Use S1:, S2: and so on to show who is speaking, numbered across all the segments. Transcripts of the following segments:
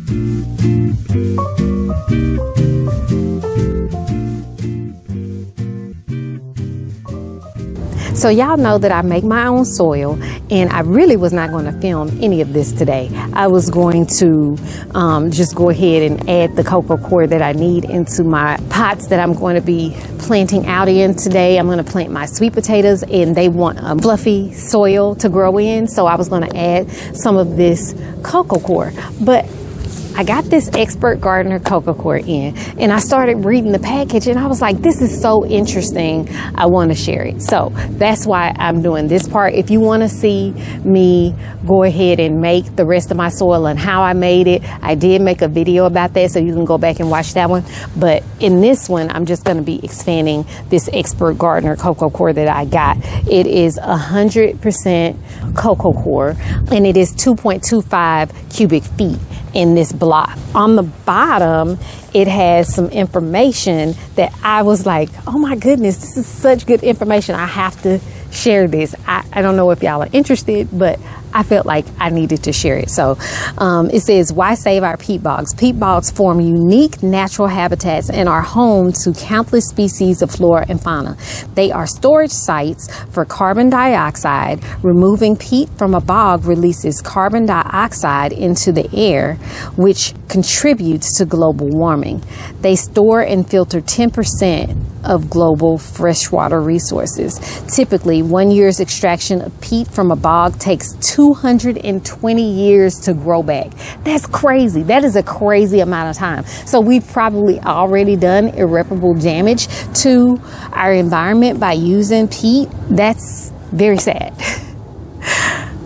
S1: So y'all know that I make my own soil, and I really was not going to film any of this today. I was going to just go ahead and add the Coco Coir that I need into my pots that I'm going to be planting out in today. I'm going to plant my sweet potatoes, and they want a fluffy soil to grow in, so I was going to add some of this Coco Coir. But I got this Expert Gardener Coco Coir in, and I started reading the package, and I was like, this is so interesting. I want to share it. So that's why I'm doing this part. If you want to see me go ahead and make the rest of my soil and how I made it, I did make a video about that, so you can go back and watch that one. But in this one, I'm just going to be expanding this Expert Gardener Coco Coir that I got. It is 100% Coco Coir, and it is 2.25 cubic feet in this block. On the bottom, it has some information that I was like, oh my goodness, this is such good information. I have to share this. I don't know if y'all are interested, but I felt like I needed to share it. So it says, why save our peat bogs? Peat bogs form unique natural habitats and are home to countless species of flora and fauna. They are storage sites for carbon dioxide. Removing peat from a bog releases carbon dioxide into the air, which contributes to global warming. They store and filter 10% of global freshwater resources. Typically, 1 year's extraction of peat from a bog takes 220 years to grow back. That's crazy. That is a crazy amount of time. So we've probably already done irreparable damage to our environment by using peat. That's very sad.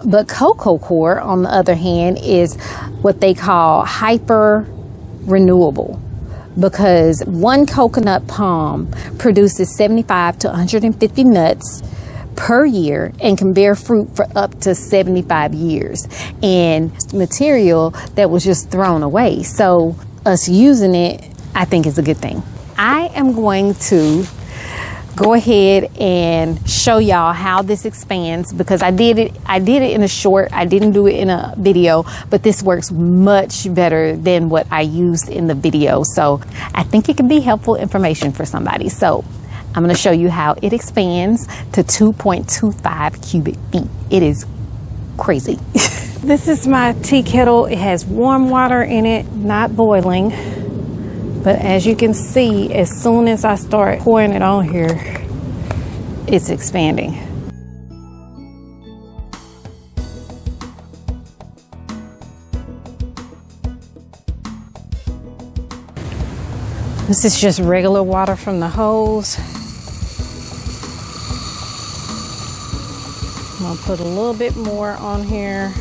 S1: But Coco Coir, on the other hand, is what they call hyper renewable, because one coconut palm produces 75 to 150 nuts per year and can bear fruit for up to 75 years. And material that was just thrown away. So us using it, I think, is a good thing. I am going to go ahead and show y'all how this expands, because I did it in a short. I didn't do it in a video, but this works much better than what I used in the video. So I think it can be helpful information for somebody. So I'm going to show you how it expands to 2.25 cubic feet. It is crazy. This is my tea kettle. It has warm water in it, not boiling. But as you can see, as soon as I start pouring it on here, it's expanding. This is just regular water from the hose. I'm gonna put a little bit more on here.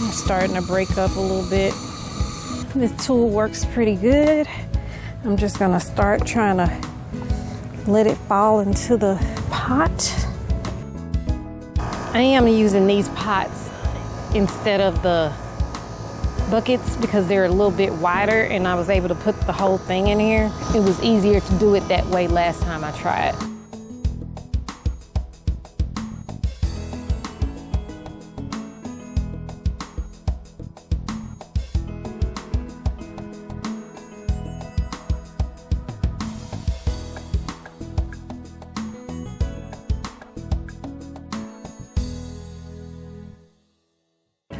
S1: It's starting to break up a little bit. This tool works pretty good. I'm just gonna start trying to let it fall into the pot. I am using these pots instead of the buckets because they're a little bit wider, and I was able to put the whole thing in here. It was easier to do it that way last time I tried.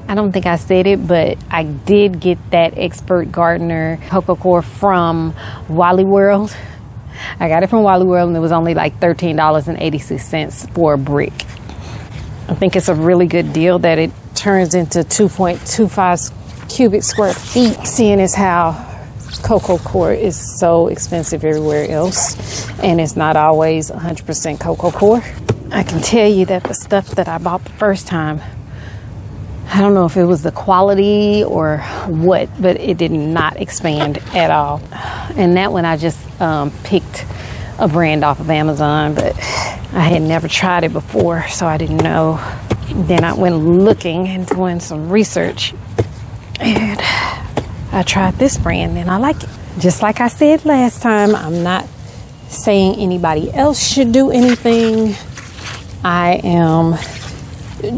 S1: I don't think I said it, but I did get that Expert Gardener Coco Coir from Wally World. I got it from Wally World, and it was only like $13.86 for a brick. I think it's a really good deal that it turns into 2.25 cubic square feet, seeing as how Coco Coir is so expensive everywhere else, and it's not always 100% Coco Coir. I can tell you that the stuff that I bought the first time, I don't know if it was the quality or what, but it did not expand at all. And that one I just picked a brand off of Amazon, but I had never tried it before, so I didn't know. Then I went looking and doing some research, and I tried this brand and I like it. Just like I said last time, I'm not saying anybody else should do anything. I am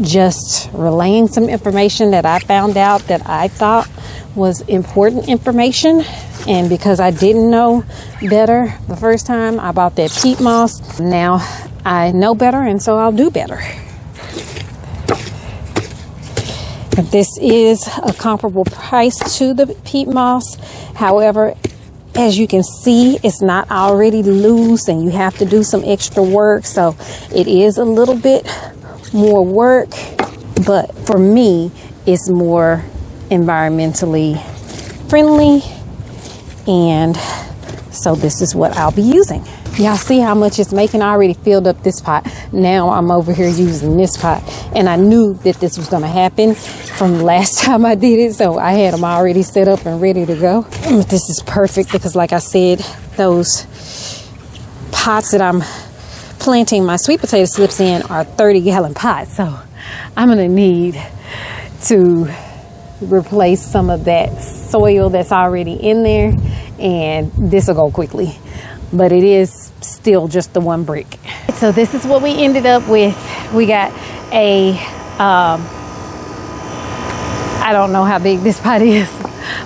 S1: just relaying some information that I found out that I thought was important information. And because I didn't know better the first time, I bought that peat moss. Now I know better, and so I'll do better. This is a comparable price to the peat moss. However, as you can see, it's not already loose and you have to do some extra work. So it is a little bit more work, but for me, it's more environmentally friendly. And so this is what I'll be using. Y'all see how much it's making? I already filled up this pot. Now I'm over here using this pot. And I knew that this was going to happen from the last time I did it. So I had them already set up and ready to go. This is perfect because, like I said, those pots that I'm planting my sweet potato slips in are 30-gallon pots. So I'm going to need to replace some of that soil that's already in there. And this will go quickly. But it is still just the one brick. So this is what we ended up with. We got a, I don't know how big this pot is,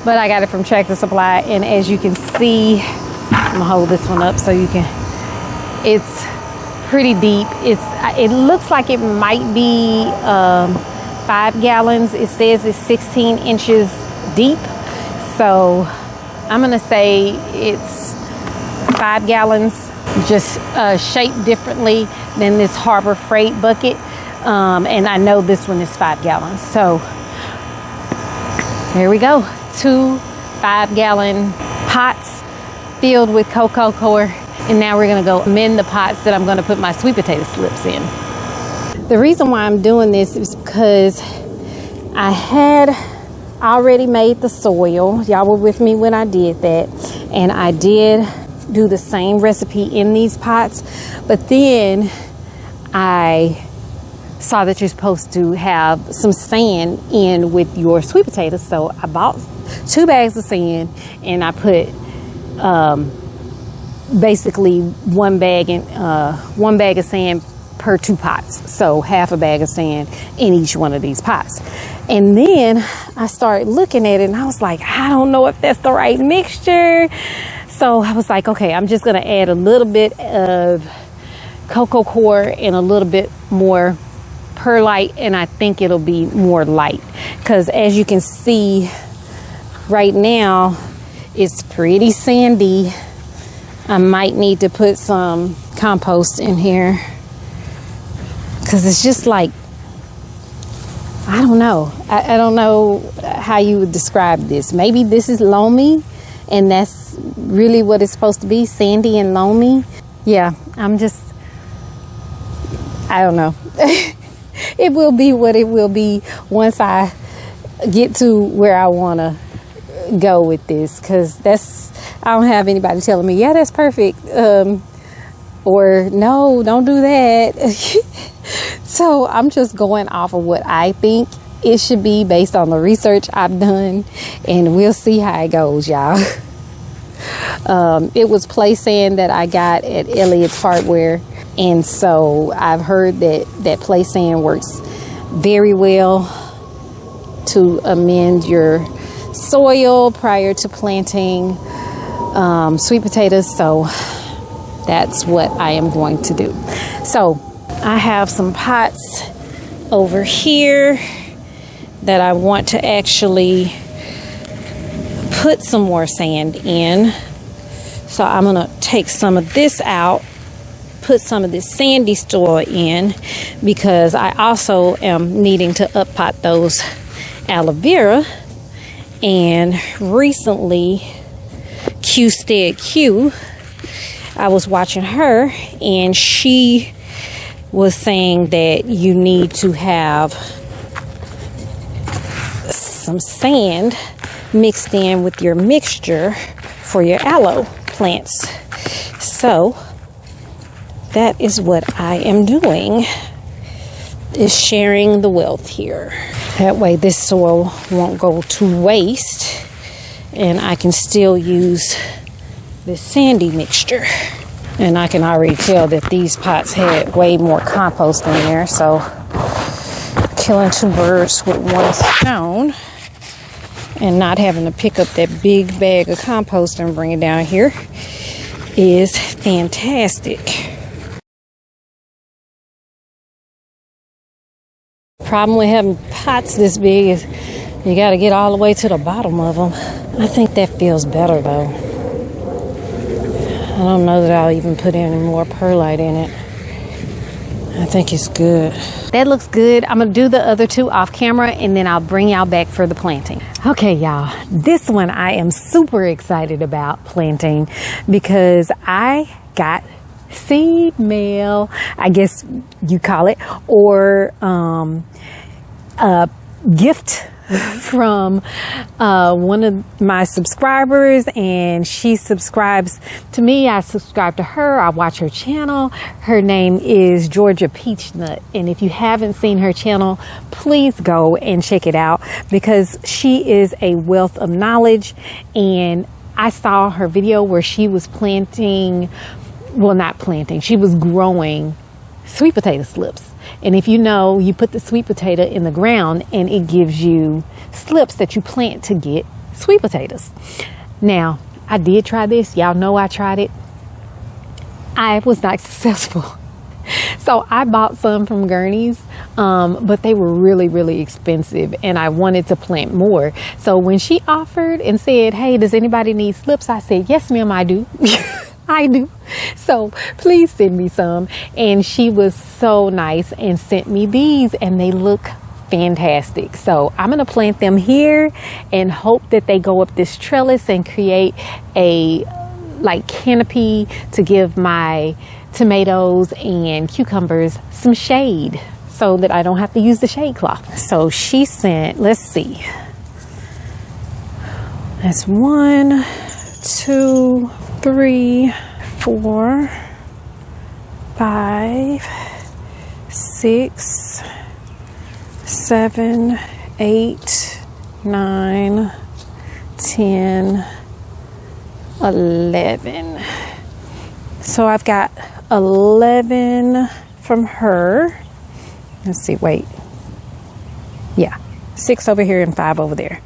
S1: but I got it from Tractor Supply. And as you can see, I'm gonna hold this one up so you can, it's pretty deep. It looks like it might be 5 gallons. It says it's 16 inches deep. So I'm gonna say it's 5 gallons, just shaped differently than this Harbor Freight bucket. And I know this one is 5 gallons. So there we go. 2 5-gallon pots filled with Coco Coir. And now we're gonna go amend the pots that I'm gonna put my sweet potato slips in. The reason why I'm doing this is because I had already made the soil. Y'all were with me when I did that. And I did do the same recipe in these pots, but then I saw that you're supposed to have some sand in with your sweet potatoes. So I bought 2 bags of sand and I put basically one bag of sand per 2 pots. So half a bag of sand in each one of these pots. And then I started looking at it and I was like, I don't know if that's the right mixture. So I was like, okay, I'm just going to add a little bit of Coco Coir and a little bit more perlite, and I think it'll be more light. Because as you can see right now, it's pretty sandy. I might need to put some compost in here because it's just like, I don't know. I don't know how you would describe this. Maybe this is loamy, and that's really what it's supposed to be, sandy and loamy. Yeah, I don't know. It will be what it will be once I get to where I want to go with this, because I don't have anybody telling me, yeah, that's perfect, or no, don't do that. So I'm just going off of what I think it should be based on the research I've done, and we'll see how it goes, y'all. It was play sand that I got at Elliott's Hardware, and so I've heard that play sand works very well to amend your soil prior to planting sweet potatoes. So that's what I am going to do. So I have some pots over here that I want to actually put some more sand in. So I'm gonna take some of this out, put some of this sandy soil in, because I also am needing to up pot those aloe vera. And recently, Q, I was watching her, and she was saying that you need to have some sand mixed in with your mixture for your aloe plants. So that is what I am doing, is sharing the wealth here. That way this soil won't go to waste, and I can still use this sandy mixture. And I can already tell that these pots had way more compost in there, so killing two birds with one stone and not having to pick up that big bag of compost and bring it down here is fantastic. Problem with having pots this big is you got to get all the way to the bottom of them. I think that feels better though. I don't know that I'll even put any more perlite in it. I think it's good. That looks good. I'm gonna do the other two off camera and then I'll bring y'all back for the planting. Okay, y'all, this one I am super excited about planting because I got seed mail, I guess you call it, or a gift from one of my subscribers, and she subscribes to me. I subscribe to her. I watch her channel. Her name is Georgia Peachnut, and if you haven't seen her channel, please go and check it out because she is a wealth of knowledge. And I saw her video where she was planting, well, not planting, she was growing sweet potato slips. And if you know, you put the sweet potato in the ground and it gives you slips that you plant to get sweet potatoes. Now, I did try this. Y'all know I tried it. I was not successful. So I bought some from Gurney's, but they were really, really expensive and I wanted to plant more. So when she offered and said, hey, does anybody need slips? I said, yes, ma'am, I do. I do. So please send me some. And she was so nice and sent me these and they look fantastic. So I'm going to plant them here and hope that they go up this trellis and create a like canopy to give my tomatoes and cucumbers some shade so that I don't have to use the shade cloth. So she sent, let's see. That's 1, 2, 3, 4, 5, 6, 7, 8, 9, 10, 11. So I've got 11 from her. Let's see, wait. Yeah, 6 over here and 5 over there.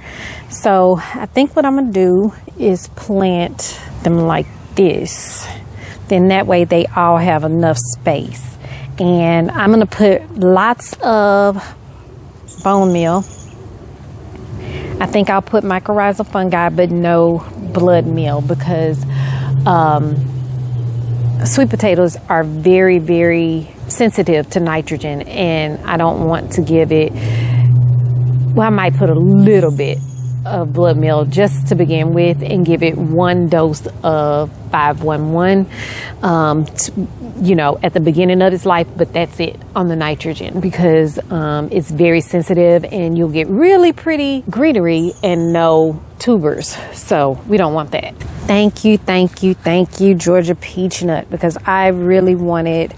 S1: So I think what I'm gonna do is plant them like this. Then that way they all have enough space. And I'm gonna put lots of bone meal. I think I'll put mycorrhizal fungi, but no blood meal because sweet potatoes are very, very sensitive to nitrogen, and I don't want to give it, well, I might put a little bit of blood meal just to begin with and give it 1 dose of 511 you know, at the beginning of its life, but that's it on the nitrogen because it's very sensitive and you'll get really pretty greenery and no tubers. So we don't want that. Thank you, Georgia Peachnut, because I really wanted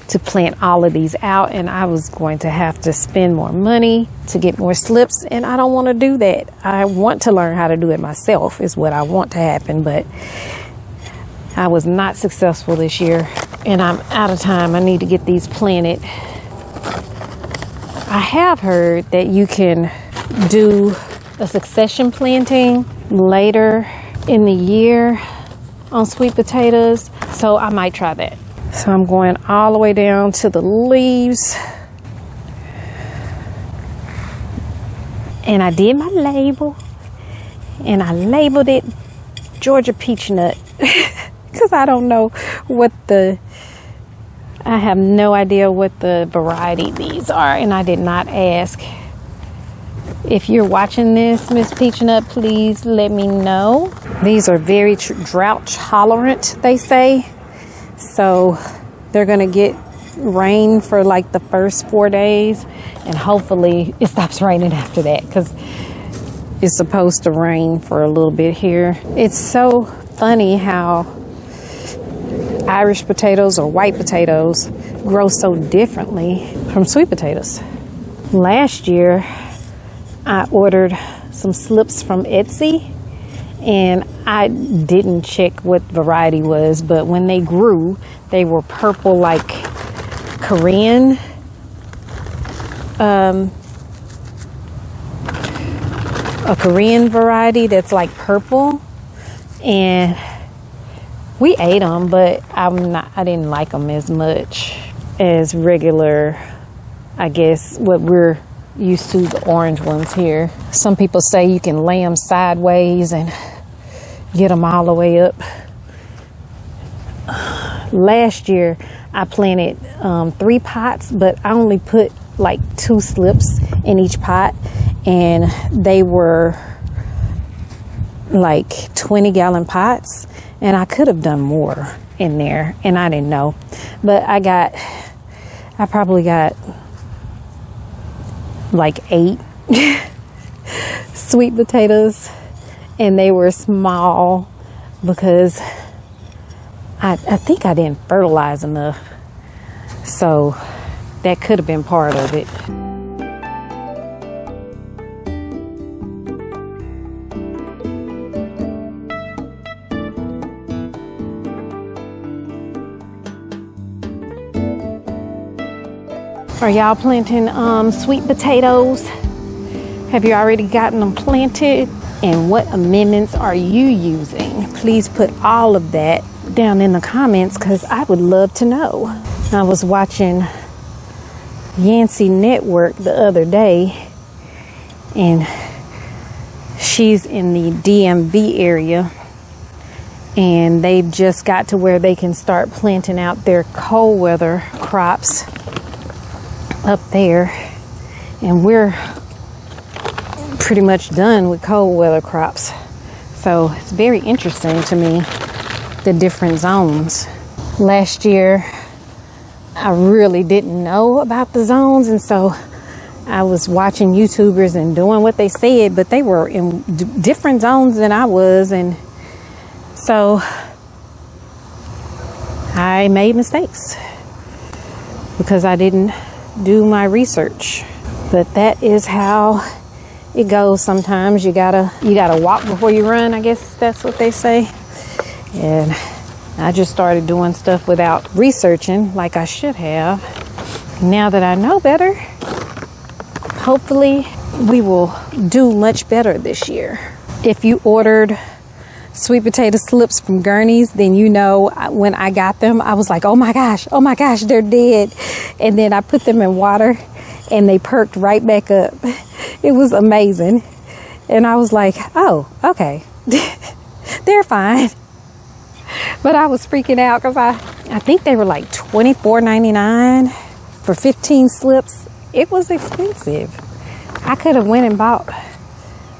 S1: to plant all of these out and I was going to have to spend more money to get more slips, and I don't want to do that. I want to learn how to do it myself is what I want to happen, but I was not successful this year and I'm out of time. I need to get these planted. I have heard that you can do a succession planting later in the year on sweet potatoes, so I might try that. So I'm going all the way down to the leaves. And I did my label. And I labeled it Georgia Peachnut. Because I don't know what I have no idea what the variety these are. And I did not ask. If you're watching this, Miss Peachnut, please let me know. These are very drought tolerant, they say. So they're going to get rain for like the first 4 days and hopefully it stops raining after that because it's supposed to rain for a little bit here. It's so funny how Irish potatoes or white potatoes grow so differently from sweet potatoes. Last year I ordered some slips from Etsy and I didn't check what variety was, but when they grew, they were purple like Korean a Korean variety that's like purple, and we ate them, but I didn't like them as much as regular, I guess, what we're used to, the orange ones here. Some people say you can lay them sideways and get them all the way up. Last year I planted 3 pots, but I only put like 2 slips in each pot, and they were like 20-gallon pots, and I could have done more in there, and I didn't know. But I probably got like 8 sweet potatoes, and they were small because I think I didn't fertilize enough, so that could have been part of it. Are y'all planting sweet potatoes? Have you already gotten them planted? And what amendments are you using? Please put all of that down in the comments, because I would love to know. I was watching Yancey Network the other day, and she's in the DMV area, and they've just got to where they can start planting out their cold weather crops up there, and we're pretty much done with cold weather crops. So it's very interesting to me, the different zones. Last year I really didn't know about the zones, and so I was watching YouTubers and doing what they said, but they were in different zones than I was, and so I made mistakes because I didn't do my research. But that is how it goes sometimes. You gotta walk before you run, I guess that's what they say. And I just started doing stuff without researching like I should have. Now that I know better, hopefully we will do much better this year. If you ordered sweet potato slips from Gurney's, then you know when I got them, I was like, oh my gosh, they're dead. And then I put them in water and they perked right back up. It was amazing. And I was like, oh, okay, they're fine. But I was freaking out because I think they were like $24.99 for 15 slips. It was expensive. I could have went and bought,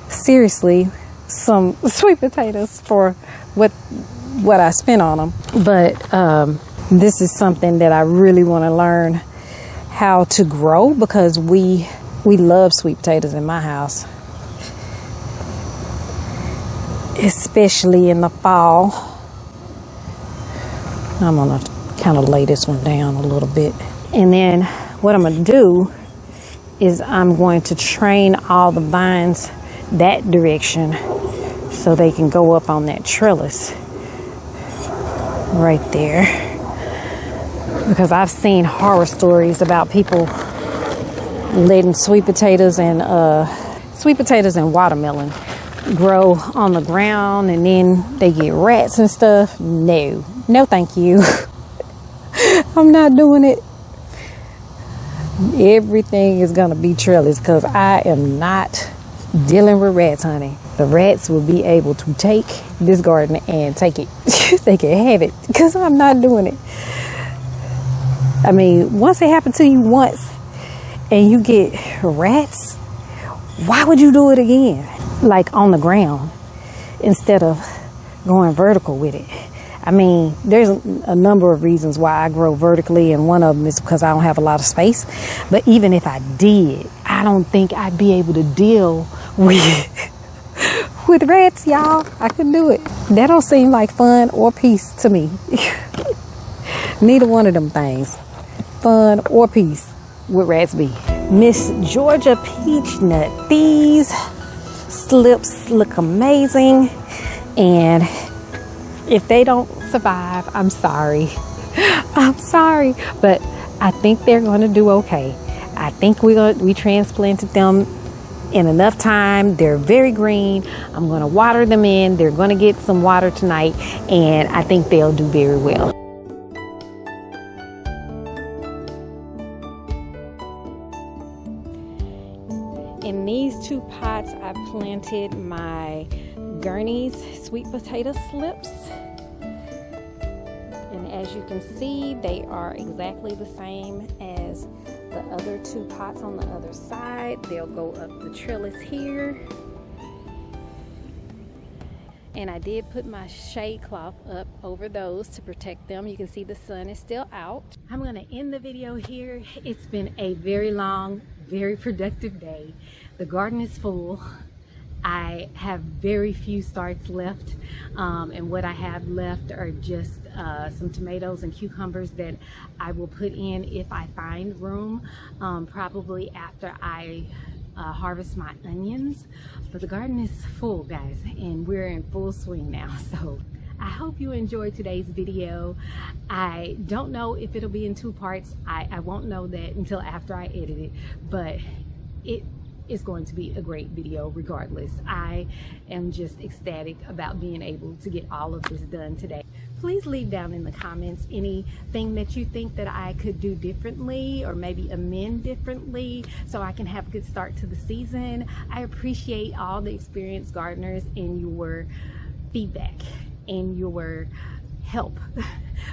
S1: seriously, some sweet potatoes for what I spent on them. But this is something that I really want to learn how to grow, because we love sweet potatoes in my house, especially in the fall. I'm gonna kind of lay this one down a little bit, and then what I'm gonna do is I'm going to train all the vines that direction so they can go up on that trellis right there, because I've seen horror stories about people letting sweet potatoes and watermelon grow on the ground, and then they get rats and stuff. No thank you. I'm not doing it. Everything is gonna be trellis, because I am not dealing with rats, honey. The rats will be able to take this garden and take it. They can have it, because I'm not doing it. I mean, once it happened to you once and you get rats, why would you do it again? Like on the ground instead of going vertical with it. I mean, there's a number of reasons why I grow vertically, and one of them is because I don't have a lot of space. But even if I did, I don't think I'd be able to deal with rats, y'all. I couldn't do it. That don't seem like fun or peace to me. Neither one of them things, fun or peace, would rats be. Miss Georgia Peach Nut. These slips look amazing, and if they don't survive, I'm sorry. I'm sorry, but I think they're going to do okay. I think we transplanted them in enough time. They're very green. I'm going to water them in. They're going to get some water tonight, and I think they'll do very well. In these 2 pots, I planted my Gurney's sweet potato slips. And as you can see, they are exactly the same as the other 2 pots on the other side. They'll go up the trellis here. And I did put my shade cloth up over those to protect them. You can see the sun is still out. I'm gonna end the video here. It's been a very long, very productive day. The garden is full. I have very few starts left, and what I have left are just some tomatoes and cucumbers that I will put in if I find room, probably after I harvest my onions. But the garden is full, guys, and we're in full swing now. So I hope you enjoyed today's video. I don't know if it'll be in 2 parts. I won't know that until after I edit it, but it is going to be a great video regardless. I am just ecstatic about being able to get all of this done today. Please leave down in the comments anything that you think that I could do differently or maybe amend differently so I can have a good start to the season. I appreciate all the experienced gardeners and your feedback and your help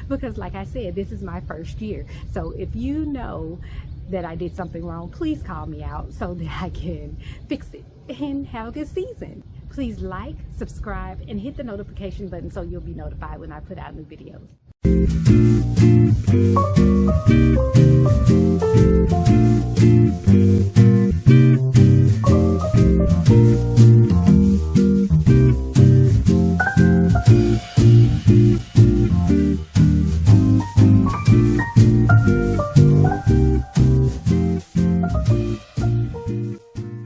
S1: because like I said, this is my first year. So if you know that I did something wrong, please call me out so that I can fix it and have a good season. Please like, subscribe, and hit the notification button so you'll be notified when I put out new videos.